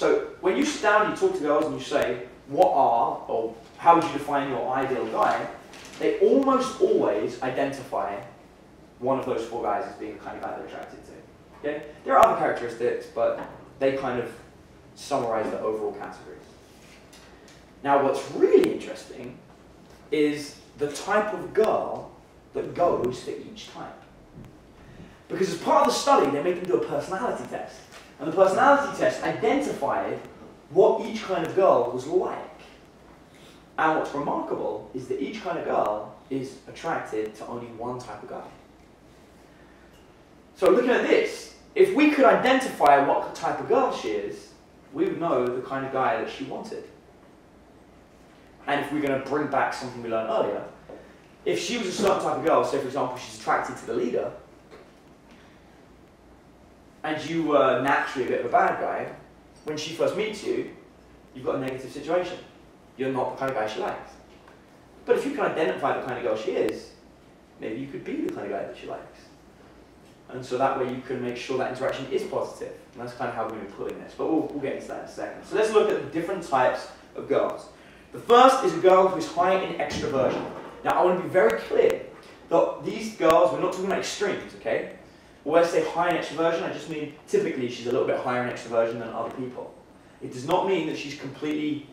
So when you sit down and you talk to girls and you say, what are, or how would you define your ideal guy, they almost always identify one of those four guys as being the kind of guy they're attracted to. Okay? There are other characteristics, but they kind of summarize the overall categories. Now what's really interesting is the type of girl that goes for each type. Because as part of the study, they made them do a personality test. And the personality test identified what each kind of girl was like. And what's remarkable is that each kind of girl is attracted to only one type of guy. So looking at this, if we could identify what type of girl she is, we would know the kind of guy that she wanted. And if we're going to bring back something we learned earlier, if she was a certain type of girl, say for example she's attracted to the leader, and you were naturally a bit of a bad guy, when she first meets you, you've got a negative situation. You're not the kind of guy she likes. But if you can identify the kind of girl she is, maybe you could be the kind of guy that she likes. And so that way you can make sure that interaction is positive. And that's kind of how we're going to be putting this. But we'll get into that in a second. So let's look at the different types of girls. The first is a girl who's high in extroversion. Now I want to be very clear that these girls, we're not talking about extremes, okay? When I say high in extroversion, I just mean typically she's a little bit higher in extroversion than other people. It does not mean that she's completely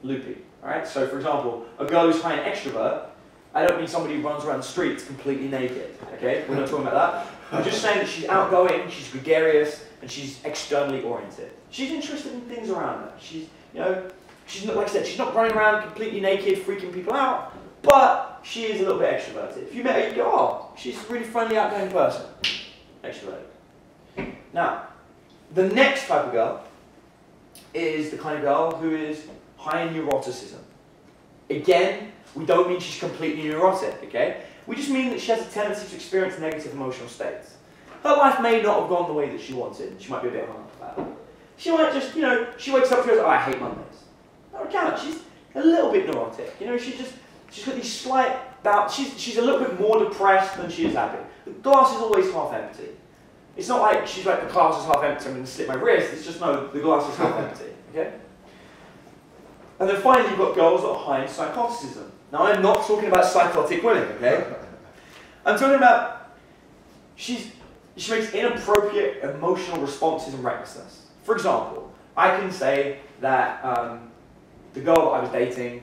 loopy, alright? So for example, a girl who's high in extrovert, I don't mean somebody who runs around the streets completely naked, okay? We're not talking about that. I'm just saying that she's outgoing, she's gregarious, and she's externally oriented. She's interested in things around her. She's, you know, she's not, like I said, she's not running around completely naked, freaking people out, but she is a little bit extroverted. If you met her, you go, oh, she's a really friendly, outgoing person. Extroverted. Now, the next type of girl is the kind of girl who is high in neuroticism. Again, we don't mean she's completely neurotic, okay? We just mean that she has a tendency to experience negative emotional states. Her life may not have gone the way that she wanted. She might be a bit hung up about it. She might just, you know, she wakes up and goes, oh, I hate Mondays. No, I can't. She's a little bit neurotic. You know, she's got these slight bouts. She's a little bit more depressed than she is happy. The glass is always half empty. It's not like she's like, the glass is half empty, I'm going to slit my wrist. It's just, no, the glass is half empty, okay? And then finally, you've got girls that are high in psychoticism. Now, I'm not talking about psychotic women, okay? I'm talking about, she makes inappropriate emotional responses and recklessness. For example, I can say that the girl that I was dating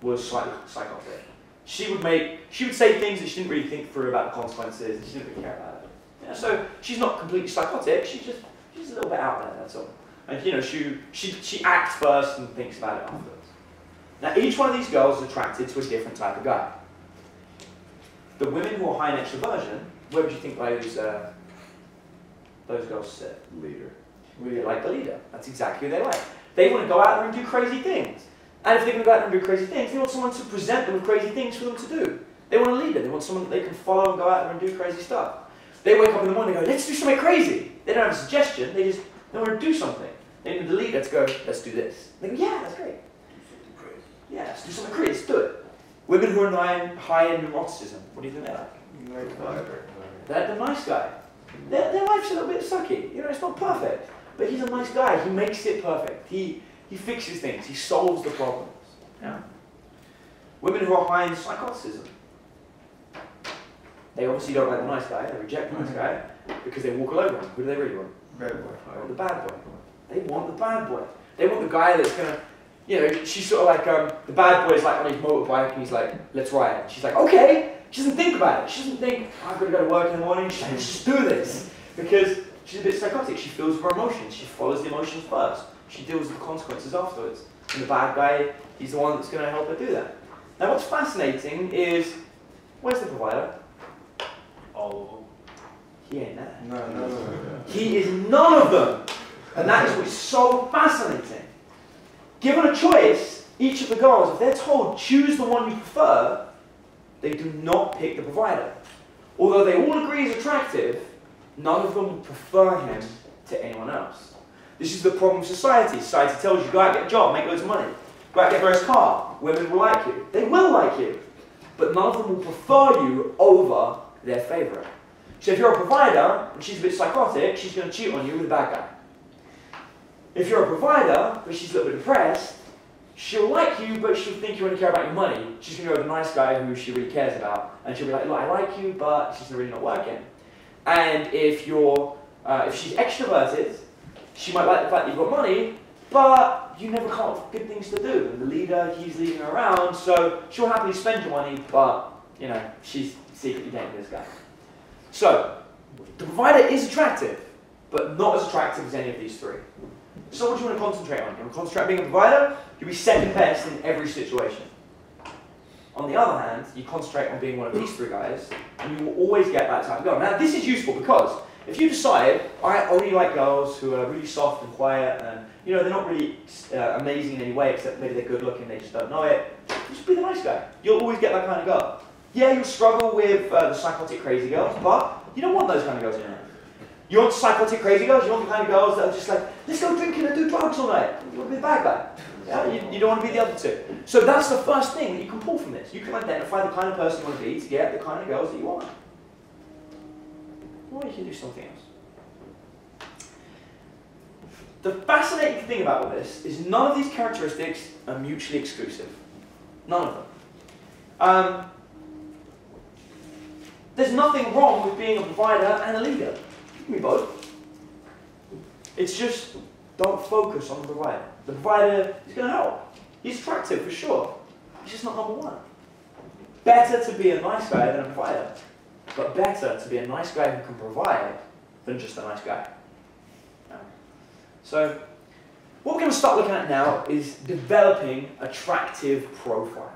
was slightly psychotic. She would say things that she didn't really think through about the consequences, and she didn't really care about it. Yeah, so she's not completely psychotic, she's a little bit out there, that's all. And you know, she acts first and thinks about it afterwards. Now each one of these girls is attracted to a different type of guy. The women who are high in extroversion, where would you think those girls sit? Leader. They like the leader. That's exactly who they like. They want to go out there and do crazy things. And if they're going to go out there and do crazy things, they want someone to present them with crazy things for them to do. They want a leader. They want someone that they can follow and go out there and do crazy stuff. They wake up in the morning and go, let's do something crazy. They don't have a suggestion. They want to do something. They need the leader to go, let's do this. And they go, yeah, that's great. Yeah, let's do something crazy. Let's do it. Women who are high in neuroticism, what do you think they're like? They're the nice guy. Their life's a little bit sucky. You know, it's not perfect. But he's a nice guy. He makes it perfect. He fixes things. He solves the problems. Yeah? Women who are high in psychoticism. They obviously don't like the nice guy. They reject the nice guy because they walk all over him. Who do they really want? Bad boy. They want the bad boy. They want the bad boy. They want the guy that's going to, you know, she's sort of like, the bad boy's like on his motorbike and he's like, let's ride. And she's like, okay. She doesn't think about it. She doesn't think, I've got to go to work in the morning. She's like, let's just do this. Because she's a bit psychotic. She feels her emotions. She follows the emotions first. She deals with the consequences afterwards. And the bad guy, he's the one that's going to help her do that. Now what's fascinating is, where's the provider? All of them. He ain't there. No. He is none of them. And that is what's so fascinating. Given a choice, each of the girls, if they're told, choose the one you prefer, they do not pick the provider. Although they all agree he's attractive, none of them will prefer him to anyone else. This is the problem of society. Society tells you, go out and get a job, make loads of money. Go out and get a nice car. Women will like you. They will like you. But none of them will prefer you over their favourite. So if you're a provider, and she's a bit psychotic, she's going to cheat on you with a bad guy. If you're a provider, but she's a little bit depressed, she'll like you, but she'll think you only care about your money. She's going to go with the nice guy who she really cares about. And she'll be like, look, I like you, but she's really not working. And if she's extroverted, she might like the fact that you've got money, but you never come up with good things to do. And the leader, he's leading her around, so she'll happily spend your money, but, you know, she's secretly dating this guy. So, the provider is attractive, but not as attractive as any of these three. So what do you want to concentrate on? You want to concentrate on being a provider? You'll be second best in every situation. On the other hand, you concentrate on being one of these three guys, and you will always get that type of girl. Now, this is useful because if you decide, I only like girls who are really soft and quiet, and you know they're not really amazing in any way, except maybe they're good looking, they just don't know it, just be the nice guy. You'll always get that kind of girl. Yeah, you'll struggle with the psychotic crazy girls, but you don't want those kind of girls in your life. You want psychotic crazy girls? You want the kind of girls that are just like, let's go drinking and do drugs all night. You want to be the bad guy. Yeah? You don't want to be the other two. So that's the first thing that you can pull from this. You can identify the kind of person you want to be to get the kind of girls that you want. Or you can do something else. The fascinating thing about all this is none of these characteristics are mutually exclusive. None of them. There's nothing wrong with being a provider and a leader. You can be both. It's just, don't focus on the provider. The provider is going to help. He's attractive for sure. He's just not number one. Better to be a nice guy than a provider. But better to be a nice guy who can provide than just a nice guy. So, what we're going to start looking at now is developing attractive profiles.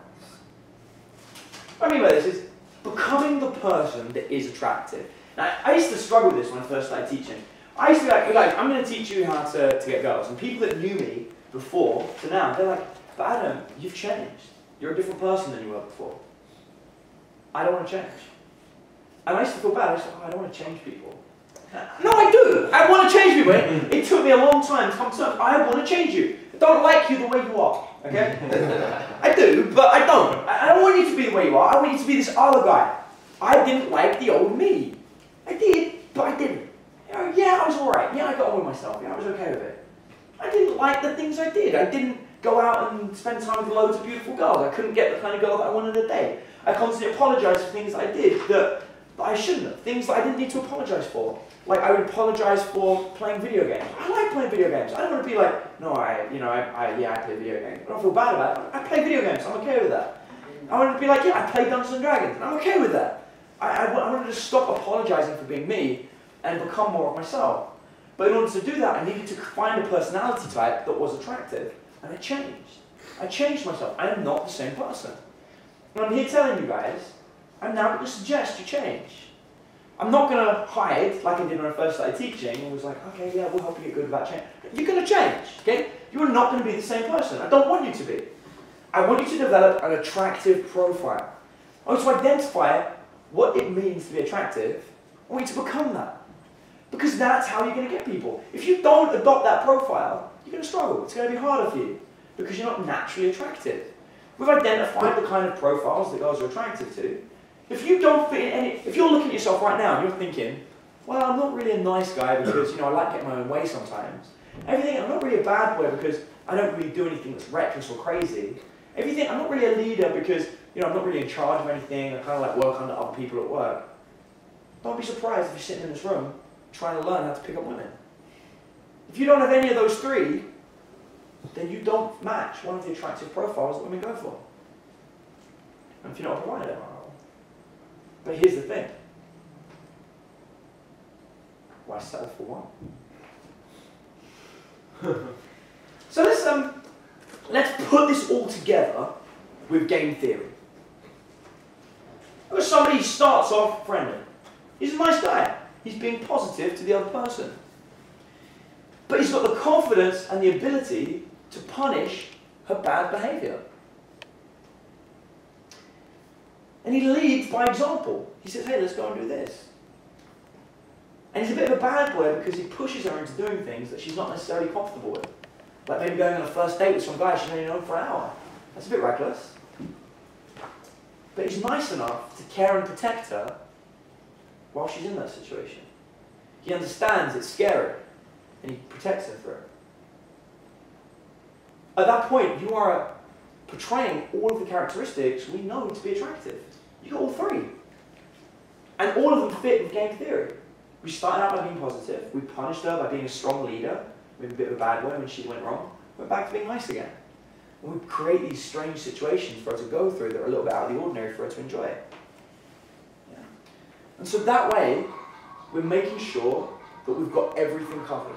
What I mean by this is becoming the person that is attractive. Now, I used to struggle with this when I first started teaching. I used to be like, I'm going to teach you how to get girls. And people that knew me before to now, they're like, but Adam, you've changed. You're a different person than you were before. I don't want to change. And I used to feel bad. I used to oh, I don't want to change people. No, I do. I want to change people. It took me a long time to come to terms. I want to change you. I don't like you the way you are. Okay? I do, but I don't. I don't want you to be the way you are. I want you to be this other guy. I didn't like the old me. I did, but I didn't. You know, yeah, I was alright. Yeah, I got on with myself. Yeah, I was okay with it. I didn't like the things I did. I didn't go out and spend time with loads of beautiful girls. I couldn't get the kind of girl that I wanted a date. I constantly apologised for things I did that I shouldn't have. Things that I didn't need to apologise for. Like I would apologise for playing video games. I like playing video games. I don't want to be like, no, I play video games. I don't feel bad about it. I play video games. I'm okay with that. I wanted to be like, yeah, I play Dungeons and Dragons. And I'm okay with that. I wanted to stop apologising for being me and become more of myself. But in order to do that, I needed to find a personality type that was attractive. And I changed. I changed myself. I am not the same person. And I'm here telling you guys, I'm now going to suggest you change. I'm not going to hide like I did when I first started teaching and was like, okay, yeah, we'll help you get good about change. You're going to change, okay? You are not going to be the same person. I don't want you to be. I want you to develop an attractive profile. I want you to identify what it means to be attractive. I want you to become that. Because that's how you're going to get people. If you don't adopt that profile, you're going to struggle. It's going to be harder for you because you're not naturally attractive. We've identified the kind of profiles that girls are attracted to. If you don't fit in any, if you're looking at yourself right now and you're thinking, well, I'm not really a nice guy because, you know, I like getting my own way sometimes. Everything, I'm not really a bad boy because I don't really do anything that's reckless or crazy. Everything, I'm not really a leader because, you know, I'm not really in charge of anything. I kind of like work under other people at work. Don't be surprised if you're sitting in this room trying to learn how to pick up women. If you don't have any of those three, then you don't match one of the attractive profiles that women go for. And if you're not a provider. But here's the thing. Why settle for one? So let's put this all together with game theory. Look at somebody who starts off friendly. He's a nice guy. He's being positive to the other person. But he's got the confidence and the ability to punish her bad behaviour. And he leads by example. He says, hey, let's go and do this. And he's a bit of a bad boy because he pushes her into doing things that she's not necessarily comfortable with. Like maybe going on a first date with some guy she's only known for an hour. That's a bit reckless. But he's nice enough to care and protect her while she's in that situation. He understands it's scary, and he protects her through it. at that point, you are portraying all of the characteristics we know to be attractive. You got all three. And all of them fit with game theory. We started out by being positive. We punished her by being a strong leader. We were a bit of a bad boy when she went wrong. Went back to being nice again. And we create these strange situations for her to go through that are a little bit out of the ordinary for her to enjoy. Yeah. And so that way, we're making sure that we've got everything covered.